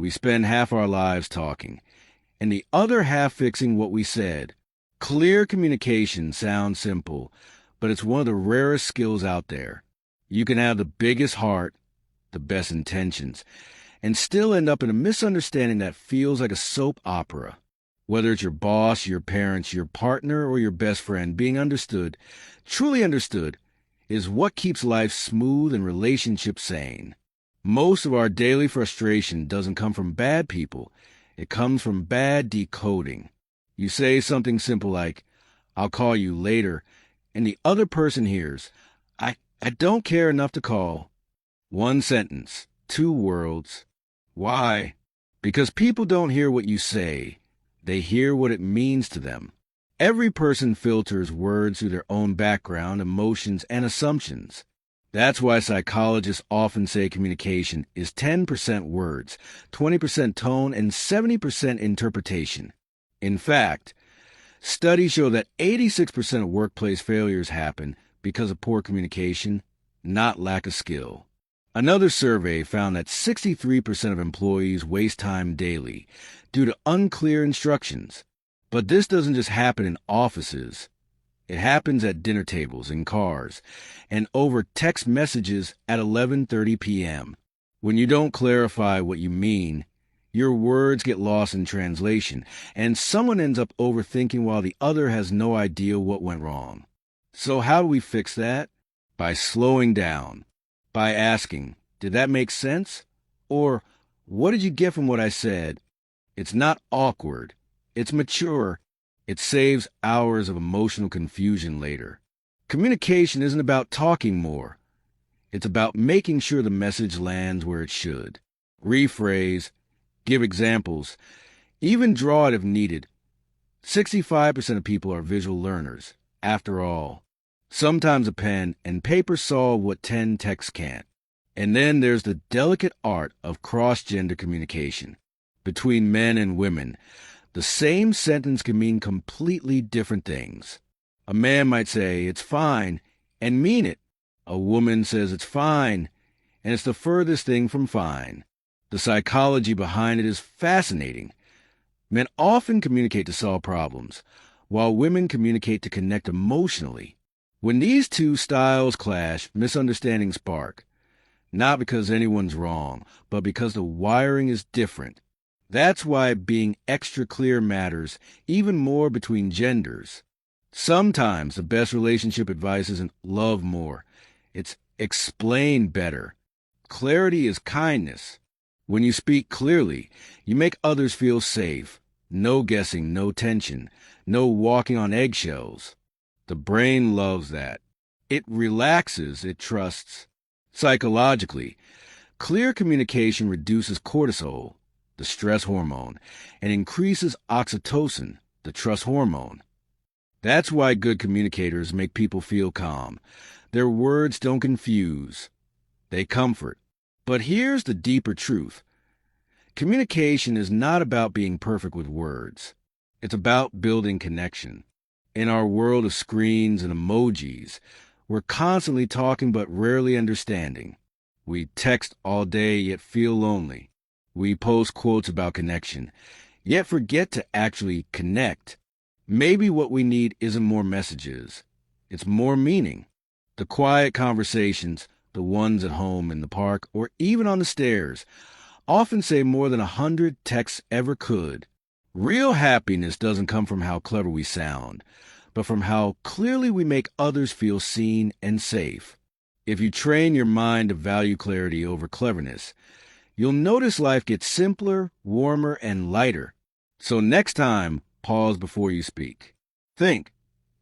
We spend half our lives talking, and the other half fixing what we said. Clear communication sounds simple, but it's one of the rarest skills out there. You can have the biggest heart, the best intentions, and still end up in a misunderstanding that feels like a soap opera. Whether it's your boss, your parents, your partner, or your best friend, being understood, truly understood, is what keeps life smooth and relationships sane. Most of our daily frustration doesn't come from bad people. It comes from bad decoding. You say something simple like, "I'll call you later," and the other person hears, I don't care enough to call." One sentence, two worlds. Why? Because people don't hear what you say. They hear what it means to them. Every person filters words through their own background, emotions, and assumptions. That's why psychologists often say communication is 10% words, 20% tone, and 70% interpretation. In fact, studies show that 86% of workplace failures happen because of poor communication, not lack of skill. Another survey found that 63% of employees waste time daily due to unclear instructions. But this doesn't just happen in offices. It happens at dinner tables, in cars, and over text messages at 11:30 p.m. When you don't clarify what you mean, your words get lost in translation, and someone ends up overthinking while the other has no idea what went wrong. So how do we fix that? By slowing down. By asking, "Did that make sense?" Or, "What did you get from what I said?" It's not awkward. It's mature. It saves hours of emotional confusion later. Communication isn't about talking more. It's about making sure the message lands where it should. Rephrase, give examples, even draw it if needed. 65% of people are visual learners. After all, sometimes a pen and paper solve what 10 texts can't. And then there's the delicate art of cross-gender communication. Between men and women, the same sentence can mean completely different things. A man might say, "It's fine," and mean it. A woman says it's fine, and it's the furthest thing from fine. The psychology behind it is fascinating. Men often communicate to solve problems, while women communicate to connect emotionally. When these two styles clash, misunderstandings spark. Not because anyone's wrong, but because the wiring is different. That's why being extra clear matters even more between genders. Sometimes the best relationship advice isn't love more. It's explain better. Clarity is kindness. When you speak clearly, you make others feel safe. No guessing, no tension, no walking on eggshells. The brain loves that. It relaxes, it trusts. Psychologically, clear communication reduces cortisol, the stress hormone, and increases oxytocin, the trust hormone. That's why good communicators make people feel calm. Their words don't confuse. They comfort. But here's the deeper truth. Communication is not about being perfect with words. It's about building connection. In our world of screens and emojis, we're constantly talking but rarely understanding. We text all day yet feel lonely. We post quotes about connection, yet forget to actually connect. Maybe what we need isn't more messages. It's more meaning. The quiet conversations, the ones at home, in the park, or even on the stairs, often say more than 100 texts ever could. Real happiness doesn't come from how clever we sound, but from how clearly we make others feel seen and safe. If you train your mind to value clarity over cleverness, you'll notice life gets simpler, warmer, and lighter. So next time, pause before you speak. Think,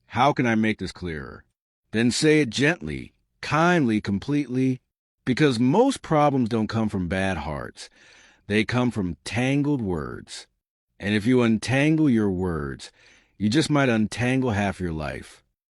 how can I make this clearer? Then say it gently, kindly, completely, because most problems don't come from bad hearts. They come from tangled words. And if you untangle your words, you just might untangle half your life.